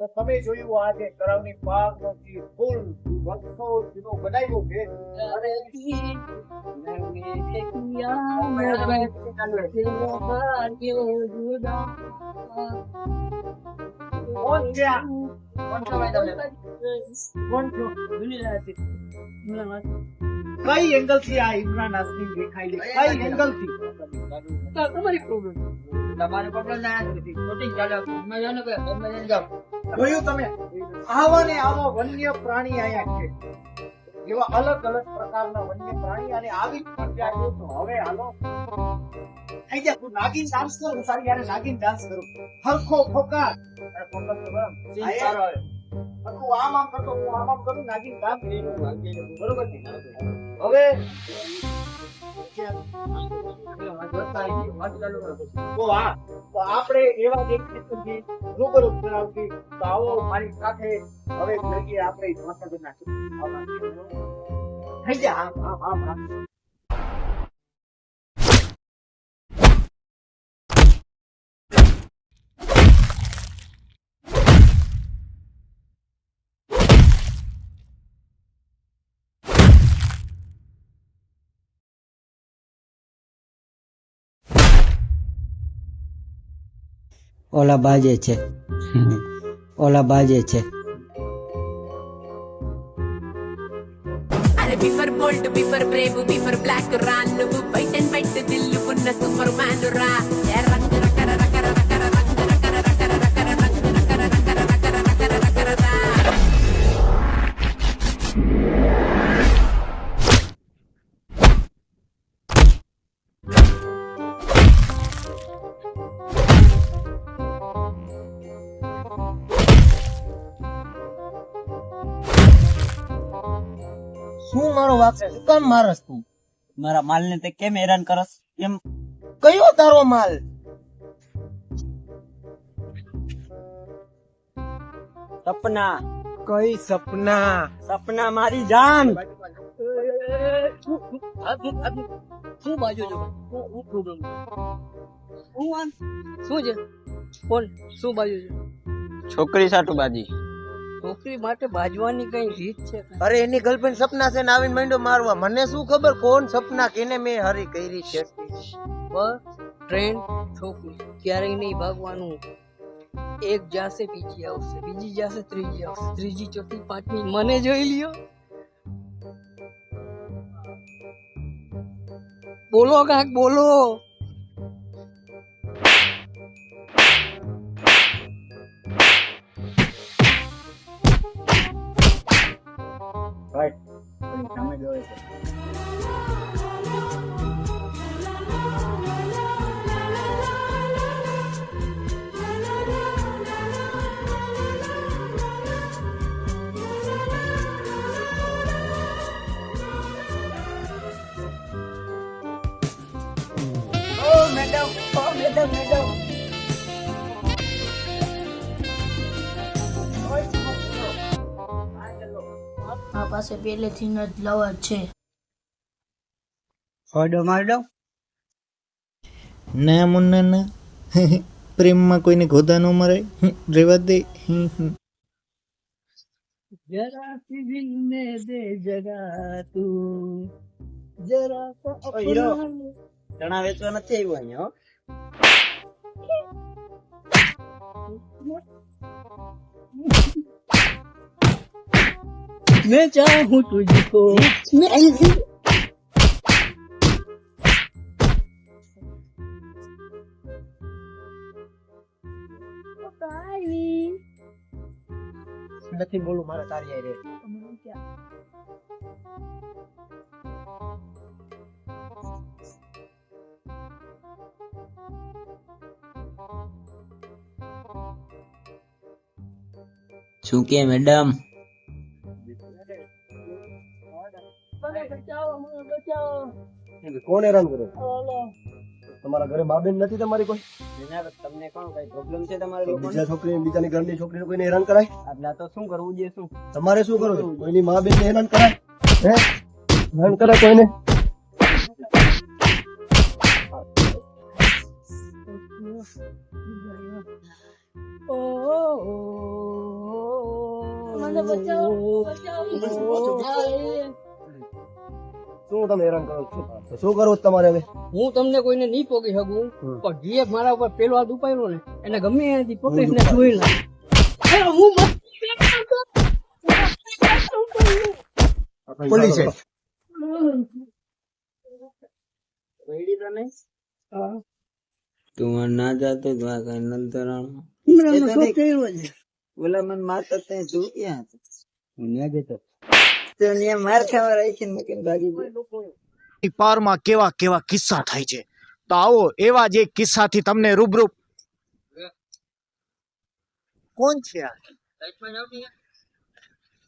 તો તમે જોયું આ જે તળાવની પારનો જે પુલ વર્ષો જૂનો બનાવ્યો છે અને કોણ છે આ? કોણ છો ભાઈ તમે? કોણ છો? કઈ એંગલ થી આ ઇમરાન હાસમી દેખાય છે? કઈ એંગલ થી? તમારી પ્રોબ્લેમ ના નથી. શૂટિંગ ચાલે અમે જાને કે અમે જાવ. જોયું તમે? આવા ને આવા વન્ય પ્રાણી આયા છે. એવા અલગ અલગ પ્રકારના વન્ય પ્રાણી અને આવી જ મજા આવ્યો તો હવે હાલો થઈ જા તું નાગિન ડાન્સ કર હું સારી યાર નાગિન ડાન્સ કરું હરખો ફોકા ફોકસ તો સીન સારો આવે તું આમ કરતો હું આમ કરું નાગિન ડાન્સ બરોબર છે હવે તો આપણે એવા એક મિત્રજી રૂબરૂ કરાવતી તો આવો મારી સાથે હવે જોઈએ આપણે ભાષા નાખી થઈ જા આમ ઓલા બાજે છે ઓલા બાજે છે అరే బిఫర్ బోల్డ్ బిఫర్ బ్రేవ్ బిఫర్ బ్లాక్ రా నువ్వు బయట బయట దిల్లు ఉన్న సూపర్ మ్యాన్ రా రంగు రకర రకర రకర రంగు రకర రకర రకర రంగు రకర రకర రకర రకర రకర రా શું મારો વાક છે કેમ મારસ તું મારા માલ ને તે કેમ હેરાન કરસ એમ કયો તારો માલ સપના કઈ સપના સપના મારી જાન શું બાજુ છો હું પ્રોબ્લેમ હું આમ શું છે બોલ શું બાજુ છે છોકરી સાટુ બાજી છોકરી માટે બાજવાની કઈ રીત છે અરે એની ગર્લફ્રેન્ડ સપના છે ને આવીને માંડ્યો મારવા મને શું ખબર કોણ સપના કેને મેં હરી કરી છે બસ ટ્રેન છોકરી ક્યારેય નહીં ભાગવાનું એક જાશે બીજી આવશે બીજી જાશે ત્રીજી આવશે ત્રીજી ચોથી પાંચમી મને જોઈ લ્યો બોલો કાક બોલો રાઈટ સામે જોવે છે આ પાસે પહેલેથી જ લવા છે ઓડો મારડો ના મુન્ના ના પ્રેમમાં કોઈને ગોદા ન મરે રેવા દે જરા સી દિલ મે દે જગા તું જરા સો હીરો ચણા વેચવા નથી આવ્યો અહીંયા मैं चाहूं तुझको નથી બોલું મારે તારી આઈ રે શું કે મેડમ કોણ હેરાન કરે તમારા ઘરે મા બેન નથી તમારી કોઈ તમને કોણ કઈ પ્રોબ્લેમ છે તમારે લોકોને બીજા છોકરી બીજાની ઘરની છોકરીને કોઈને હેરાન કરાય આટલા તો શું કરવું છે શું તમારે શું કરો છો કોઈની મા બેન હેરાન કરાય હે હેરાન કરાય કોઈને oh, oh, oh. શું તમે હેરાન કરો છો? શું કરવું છે તમારે હવે? હું તમને કોઈને નહીં પોગી શકું પણ જે મારા ઉપર પેલો હાથ ઉપાડ્યો ને એને ગમે એનાથી પકડીને જોઈ લે પોલીસ છે. તું ના જાતો તો આ કઈ નંતરાણ બોલા મને મારતો તે તું ક્યાં હતો? હું ન્યા જતો તો ન્યા માર ખાવા રહી છે ને કેમ ભાગી ગયો? પારમાં કેવા કેવા કિસ્સા થાય છે, તો આવો એવા જ એક કિસ્સાથી તમને રૂબરૂ કોણ છે આ?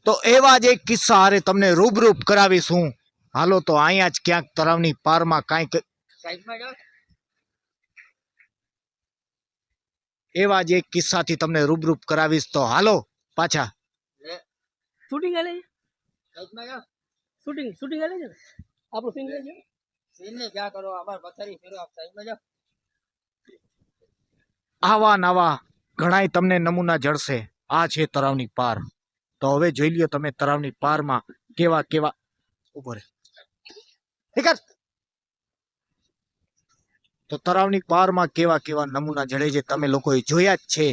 તો એવા જ એક કિસ્સા હારે તમને રૂબરૂપ કરાવીશું. હાલો તો અહીંયા જ ક્યાંક તળાવની પારમાં કાંઈક એવા જ એક કિસ્સાથી તમને રૂબરૂપ કરાવીશ. તો હાલો પાછા શૂટિંગ આલે શૂટિંગ આલે છે ને આપણું સીન લેજો આવા નવા ઘણાય તમને નમૂના જળશે. આ છે તળાવની પાર. તો હવે જોઈ લ્યો તમે તળાવની પારમાં કેવા કેવા ઉભો રે તો તળાવની પારમાં કેવા કેવા નમૂના જડે છે તમે લોકોએ જોયા જ છે.